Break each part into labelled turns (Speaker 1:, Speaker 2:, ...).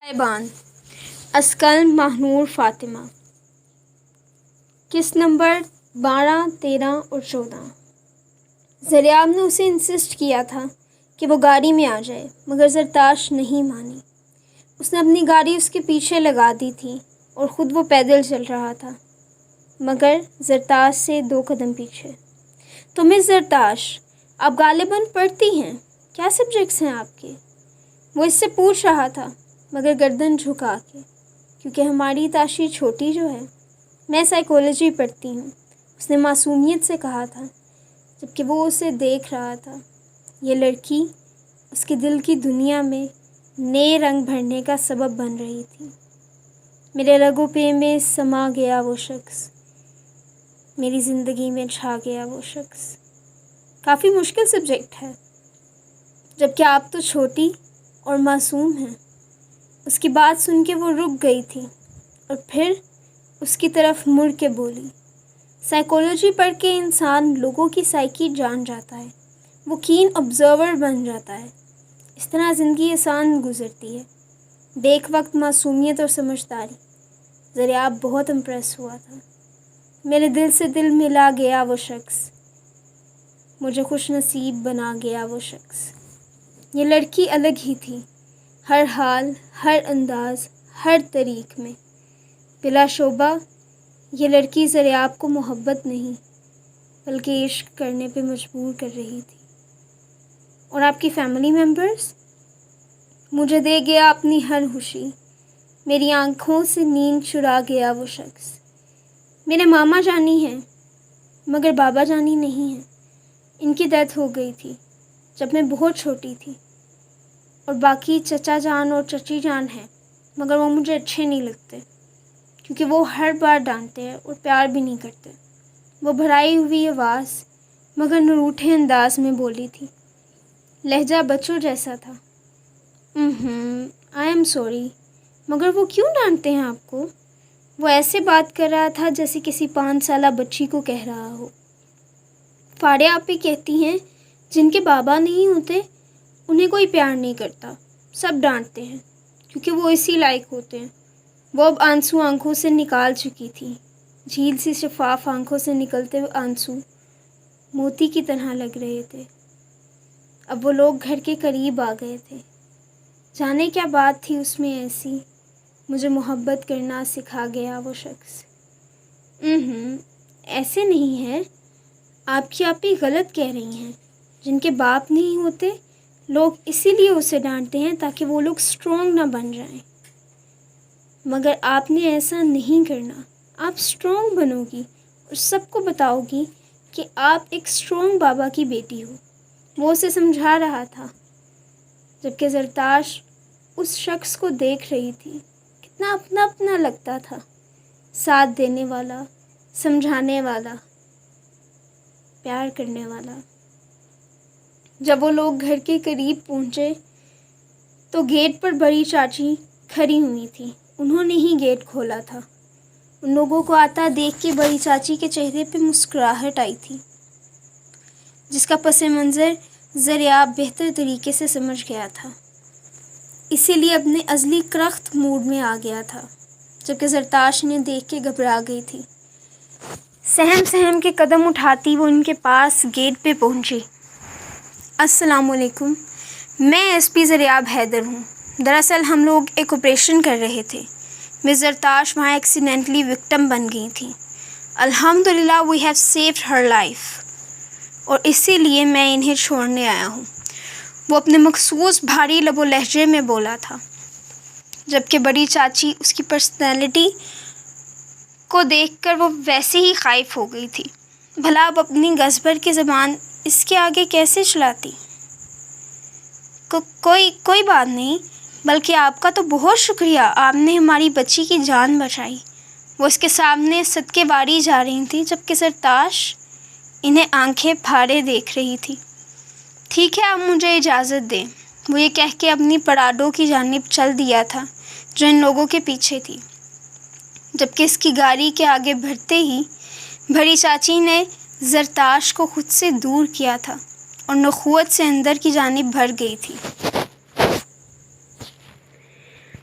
Speaker 1: صاحبان اسکل ماہنور فاطمہ قسط نمبر 12، 13 اور 14۔ زریاب نے اسے انسسٹ کیا تھا کہ وہ گاڑی میں آ جائے، مگر زرتاش نہیں مانی۔ اس نے اپنی گاڑی اس کے پیچھے لگا دی تھی اور خود وہ پیدل چل رہا تھا، مگر زرتاش سے 2 قدم پیچھے۔ تو مس زرتاش، آپ غالباً پڑھتی ہیں، کیا سبجیکٹس ہیں آپ کے؟ وہ اس سے پوچھ رہا تھا، مگر گردن جھکا کے، کیونکہ ہماری تاشی چھوٹی جو ہے۔ میں سائیکالوجی پڑھتی ہوں، اس نے معصومیت سے کہا تھا، جبکہ وہ اسے دیکھ رہا تھا۔ یہ لڑکی اس کے دل کی دنیا میں نئے رنگ بھرنے کا سبب بن رہی تھی۔ میرے رگوں پہ میں سما گیا وہ شخص، میری زندگی میں چھا گیا وہ شخص۔ کافی مشکل سبجیکٹ ہے، جبکہ آپ تو چھوٹی اور معصوم ہیں۔ اس کی بات سن کے وہ رک گئی تھی اور پھر اس کی طرف مڑ کے بولی، سائیکالوجی پڑھ کے انسان لوگوں کی سائیکی جان جاتا ہے، وہ کین آبزرور بن جاتا ہے۔ اس طرح زندگی آسان گزرتی ہے۔ بیک وقت معصومیت اور سمجھداری۔ زریاب بہت امپریس ہوا تھا۔ میرے دل سے دل ملا گیا وہ شخص، مجھے خوش نصیب بنا گیا وہ شخص۔ یہ لڑکی الگ ہی تھی، ہر حال، ہر انداز، ہر طریق میں۔ بلا شبہ یہ لڑکی زریاب کو محبت نہیں بلکہ عشق کرنے پہ مجبور کر رہی تھی۔ اور آپ کی فیملی ممبرز؟ مجھے دے گیا اپنی ہر خوشی، میری آنکھوں سے نیند چرا گیا وہ شخص۔ میرے ماما جانی ہیں، مگر بابا جانی نہیں ہیں۔ ان کی ڈیتھ ہو گئی تھی جب میں بہت چھوٹی تھی۔ اور باقی چچا جان اور چچی جان ہیں، مگر وہ مجھے اچھے نہیں لگتے، کیونکہ وہ ہر بار ڈانٹتے ہیں اور پیار بھی نہیں کرتے۔ وہ بھرائی ہوئی آواز مگر نروٹھے انداز میں بولی تھی، لہجہ بچوں جیسا تھا۔ آئی ایم سوری، مگر وہ کیوں ڈانٹتے ہیں آپ کو؟ وہ ایسے بات کر رہا تھا جیسے کسی 5 سالہ بچی کو کہہ رہا ہو۔ فاڑے آپی کہتی ہیں، جن کے بابا نہیں ہوتے انہیں کوئی پیار نہیں کرتا، سب ڈانٹتے ہیں، کیونکہ وہ اسی لائق ہوتے ہیں۔ وہ اب آنسو آنکھوں سے نکال چکی تھی، جھیل سی شفاف آنکھوں سے نکلتے ہوئے آنسو موتی کی طرح لگ رہے تھے۔ اب وہ لوگ گھر کے قریب آ گئے تھے۔ جانے کیا بات تھی اس میں ایسی، مجھے محبت کرنا سکھا گیا وہ شخص۔ ایسے نہیں ہے، آپ کی آپی غلط کہہ رہی ہیں۔ جن کے باپ نہیں ہوتے لوگ اسی لیے اسے ڈانٹتے ہیں تاکہ وہ لوگ اسٹرانگ نہ بن جائیں، مگر آپ نے ایسا نہیں کرنا۔ آپ اسٹرانگ بنو گی اور سب کو بتاؤ گی کہ آپ ایک اسٹرانگ بابا کی بیٹی ہو۔ وہ اسے سمجھا رہا تھا، جبکہ زرتاش اس شخص کو دیکھ رہی تھی۔ کتنا اپنا اپنا لگتا تھا، ساتھ دینے والا، سمجھانے والا، پیار کرنے والا۔ جب وہ لوگ گھر کے قریب پہنچے تو گیٹ پر بڑی چاچی کھڑی ہوئی تھی۔ انہوں نے ہی گیٹ کھولا تھا۔ ان لوگوں کو آتا دیکھ کے بڑی چاچی کے چہرے پہ مسکراہٹ آئی تھی، جس کا پس منظر زریاب بہتر طریقے سے سمجھ گیا تھا، اسی لیے اپنے ازلی کرخت موڈ میں آ گیا تھا، جبکہ زرتاش نے دیکھ کے گھبرا گئی تھی۔ سہم سہم کے قدم اٹھاتی وہ ان کے پاس گیٹ پہ پہنچی۔ السلام علیکم، میں ایس پی زریاب حیدر ہوں۔ دراصل ہم لوگ ایک آپریشن کر رہے تھے۔ مس زرتاش وہاں ایکسیڈنٹلی وکٹم بن گئی تھیں۔ الحمدللہ we have saved her life, اور اسی لیے میں انہیں چھوڑنے آیا ہوں۔ وہ اپنے مخصوص بھاری لب و لہجے میں بولا تھا، جبکہ بڑی چاچی اس کی پرسنالٹی کو دیکھ کر وہ ویسے ہی خائف ہو گئی تھی۔ بھلا اب اپنی گزبر کی زبان اس کے آگے کیسے چلاتی؟ کوئی بات نہیں، بلکہ آپ کا تو بہت شکریہ، آپ نے ہماری بچی کی جان بچائی۔ وہ اس کے سامنے صدقے واری جا رہی تھی، جبکہ زرتاش انہیں آنکھیں پھاڑے دیکھ رہی تھی۔ ٹھیک ہے، آپ مجھے اجازت دیں، وہ یہ کہہ کے اپنی پراڈو کی جانب چل دیا تھا جو ان لوگوں کے پیچھے تھی، جبکہ اس کی گاڑی کے آگے بڑھتے ہی بڑی چاچی نے زرتاش کو خود سے دور کیا تھا اور نخوت سے اندر کی جانب بڑھ گئی تھی۔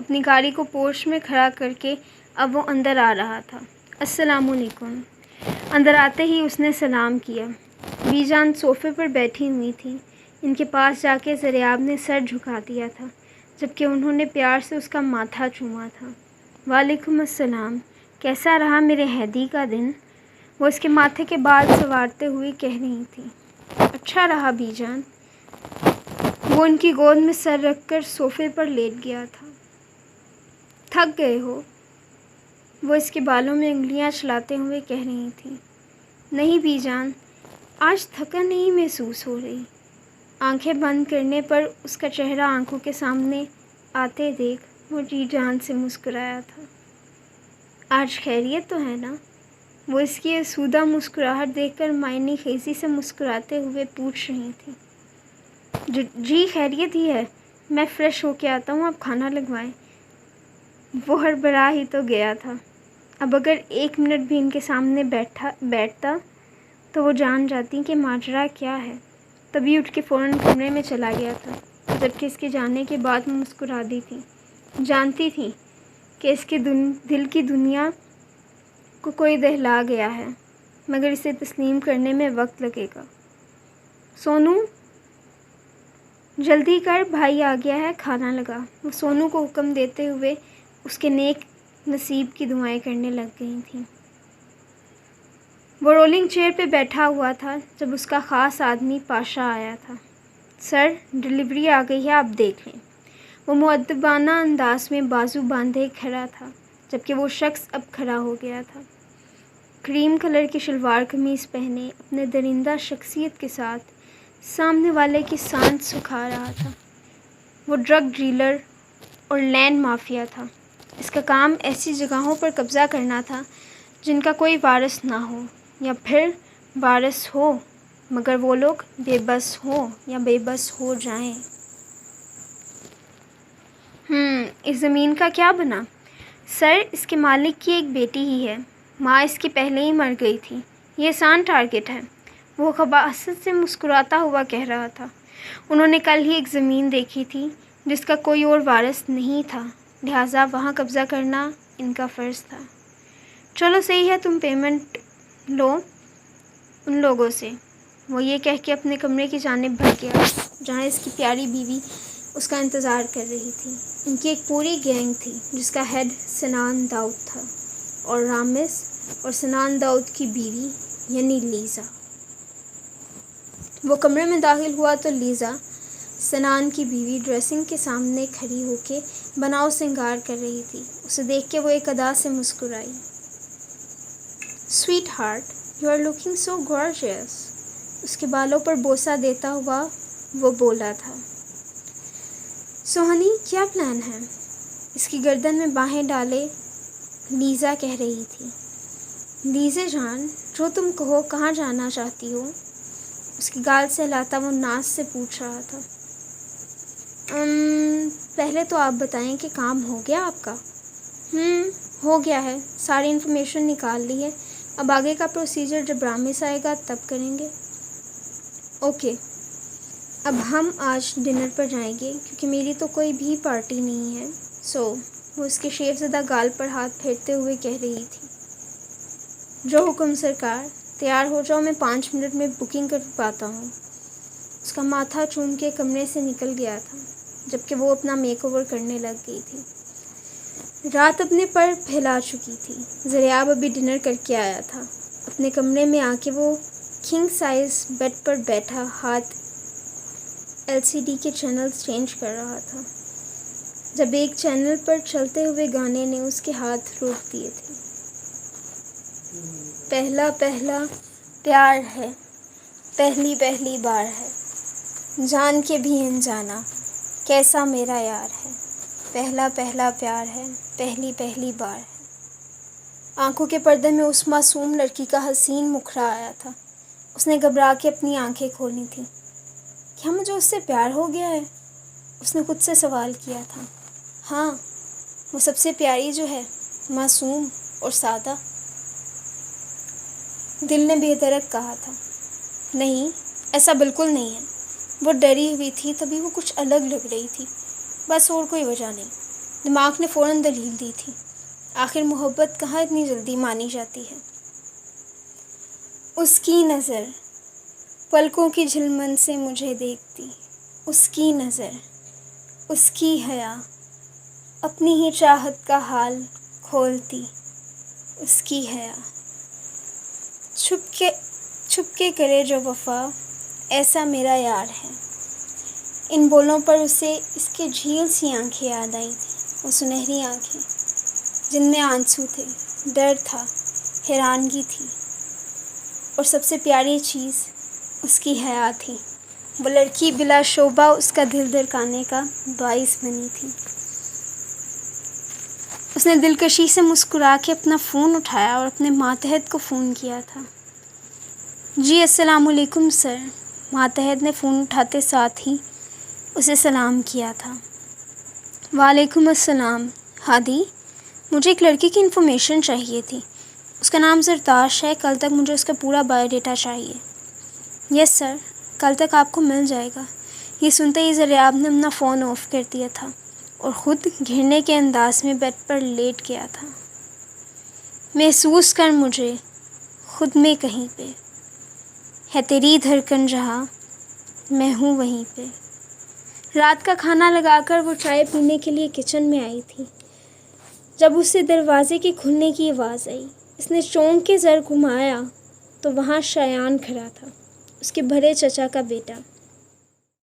Speaker 1: اپنی گاڑی کو پورش میں کھڑا کر کے اب وہ اندر آ رہا تھا۔ السلام علیکم۔ اندر آتے ہی اس نے سلام کیا۔ بی جان صوفے پر بیٹھی ہوئی تھی۔ ان کے پاس جا کے زریاب نے سر جھکا دیا تھا، جبکہ انہوں نے پیار سے اس کا ماتھا چوما تھا۔ وعلیکم السلام، کیسا رہا میرے ہیدی کا دن؟ وہ اس کے ماتھے کے بال سنوارتے ہوئے کہہ رہی تھی۔ اچھا رہا بی جان۔ وہ ان کی گود میں سر رکھ کر صوفے پر لیٹ گیا تھا۔ تھک گئے ہو؟ وہ اس کے بالوں میں انگلیاں چلاتے ہوئے کہہ رہی تھی۔ نہیں بی جان، آج تھکن نہیں محسوس ہو رہی۔ آنکھیں بند کرنے پر اس کا چہرہ آنکھوں کے سامنے آتے دیکھ وہ جی جان سے مسکرایا تھا۔ آج خیریت تو ہے نا؟ وہ اس کی آسودہ مسکراہٹ دیکھ کر معنی خیزی سے مسکراتے ہوئے پوچھ رہی تھی۔ جی خیریت ہی ہے، میں فریش ہو کے آتا ہوں، آپ کھانا لگوائیں۔ وہ ہڑبڑا ہی تو گیا تھا۔ اب اگر 1 منٹ بھی ان کے سامنے بیٹھتا تو وہ جان جاتی کہ ماجرا کیا ہے۔ تبھی اٹھ کے فوراً کمرے میں چلا گیا تھا، جبکہ اس کے جانے کے بعد وہ مسکرا دی تھی۔ جانتی تھی کہ اس کے دل کی دنیا کو کوئی دہلا گیا ہے، مگر اسے تسلیم کرنے میں وقت لگے گا۔ سونو جلدی کر، بھائی آ گیا ہے، کھانا لگا۔ وہ سونو کو حکم دیتے ہوئے اس کے نیک نصیب کی دعائیں کرنے لگ گئی تھیں۔ وہ رولنگ چیئر پہ بیٹھا ہوا تھا جب اس کا خاص آدمی پاشا آیا تھا۔ سر، ڈلیوری آ گئی ہے، آپ دیکھ لیں۔ وہ مؤدبانہ انداز میں بازو باندھے کھڑا تھا، جبکہ وہ شخص اب کھڑا ہو گیا تھا۔ کریم کلر کی شلوار قمیض پہنے اپنے درندہ شخصیت کے ساتھ سامنے والے کی سانس سکھا رہا تھا۔ وہ ڈرگ ڈیلر اور لینڈ مافیا تھا۔ اس کا کام ایسی جگہوں پر قبضہ کرنا تھا جن کا کوئی وارث نہ ہو، یا پھر وارث ہو مگر وہ لوگ بے بس ہوں یا بے بس ہو جائیں۔ اس زمین کا کیا بنا؟ سر، اس کے مالک کی ایک بیٹی ہی ہے، ماں اس کی پہلے ہی مر گئی تھی۔ یہ آسان ٹارگٹ ہے، وہ خباثت سے مسکراتا ہوا کہہ رہا تھا۔ انہوں نے کل ہی ایک زمین دیکھی تھی جس کا کوئی اور وارث نہیں تھا، لہٰذا وہاں قبضہ کرنا ان کا فرض تھا۔ چلو صحیح ہے، تم پیمنٹ لو ان لوگوں سے۔ وہ یہ کہہ کے اپنے کمرے کی جانب بھاگ گیا جہاں اس کی پیاری بیوی اس کا انتظار کر رہی تھی۔ ان کی ایک پوری گینگ تھی جس کا ہیڈ سنان داؤد تھا، اور رامز اور سنان داؤد کی بیوی یعنی لیزا۔ وہ کمرے میں داخل ہوا تو لیزا، سنان کی بیوی، ڈریسنگ کے سامنے کھڑی ہو کے بناؤ سنگار کر رہی تھی۔ اسے دیکھ کے وہ ایک ادا سے مسکرائی۔ Sweetheart, you are looking so gorgeous. اس کے بالوں پر بوسہ دیتا ہوا وہ بولا تھا۔ سو ہنی، کیا پلان ہے؟ اس کی گردن میں باہیں ڈالے لیزا کہہ رہی تھی۔ لیزے جان، جو تم کہو، کہاں جانا چاہتی ہو؟ اس کی گال سے ہلاتا وہ ناز سے پوچھ رہا تھا۔ پہلے تو آپ بتائیں کہ کام ہو گیا آپ کا؟ ہو گیا ہے، ساری انفارمیشن نکال لی ہے، اب آگے کا پروسیجر جب رامس آئے گا تب کریں گے۔ اوکے، اب ہم آج ڈنر پر جائیں گے کیونکہ میری تو کوئی بھی پارٹی نہیں ہے، وہ اس کے شیف زدہ گال پر ہاتھ پھیرتے ہوئے کہہ رہی تھی۔ جو حکم سرکار، تیار ہو جاؤ، میں 5 منٹ میں بکنگ کر پاتا ہوں۔ اس کا ماتھا چوم کے کمرے سے نکل گیا تھا جبکہ وہ اپنا میک اوور کرنے لگ گئی تھی۔ رات اپنے پر پھیلا چکی تھی۔ زریاب ابھی ڈنر کر کے آیا تھا۔ اپنے کمرے میں آ کے وہ کنگ سائز بیڈ پر بیٹھا ہاتھ LCD کے چینلز چینج کر رہا تھا جب ایک چینل پر چلتے ہوئے گانے نے اس کے ہاتھ روک دیے تھے۔ پہلا پہلا پیار ہے، پہلی پہلی بار ہے، جان کے بھی انجانا کیسا میرا یار ہے، پہلا پہلا پیار ہے، پہلی پہلی بار ہے۔ آنکھوں کے پردے میں اس معصوم لڑکی کا حسین مکھڑا آیا تھا۔ اس نے گھبرا کے اپنی آنکھیں کھولی تھیں۔ کیا مجھے اس سے پیار ہو گیا ہے؟ اس نے خود سے سوال کیا تھا۔ ہاں، وہ سب سے پیاری جو ہے، معصوم اور سادہ۔ دل نے بے دھڑک کہا تھا۔ نہیں، ایسا بالکل نہیں ہے۔ وہ ڈری ہوئی تھی، تبھی وہ کچھ الگ لگ رہی تھی، بس اور کوئی وجہ نہیں۔ دماغ نے فوراً دلیل دی تھی۔ آخر محبت کہاں اتنی جلدی مانی جاتی ہے۔ اس کی نظر پلکوں کی جھلمن سے مجھے دیکھتی، اس کی نظر، اس کی حیا، اپنی ہی چاہت کا حال کھولتی، اس کی حیا، چھپ کے کرے جو وفا، ایسا میرا یار ہے۔ ان بولوں پر اسے اس کے جھیل سی آنکھیں یاد آئی تھیں، وہ سنہری آنکھیں جن میں آنسو تھے، ڈر تھا، حیرانگی تھی، اور سب سے پیاری چیز اس کی حیا تھی۔ وہ لڑکی بلا شبہ اس کا دل دھڑکانے کا باعث بنی تھی۔ اس نے دلکشی سے مسکرا کے اپنا فون اٹھایا اور اپنے ماتحت کو فون کیا تھا۔ جی السلام علیکم سر۔ ماتحت نے فون اٹھاتے ساتھ ہی اسے سلام کیا تھا۔ وعلیکم السلام۔ ہادی، مجھے ایک لڑکی کی انفارمیشن چاہیے تھی۔ اس کا نام زرتاش ہے۔ کل تک مجھے اس کا پورا بایو ڈیٹا چاہیے۔ یس سر، کل تک آپ کو مل جائے گا۔ یہ سنتے ہی زریاب نے اپنا فون آف کر دیا تھا اور خود گھرنے کے انداز میں بیڈ پر لیٹ گیا تھا۔ محسوس کر مجھے خود میں کہیں پہ، ہے تیری دھڑکن جہاں، میں ہوں وہیں پہ۔ رات کا کھانا لگا کر وہ چائے پینے کے لیے کچن میں آئی تھی جب اسے دروازے کے کھلنے کی آواز آئی۔ اس نے چونک کے سر گھمایا تو وہاں شایان کھڑا تھا، اس کے بڑے چچا کا بیٹا۔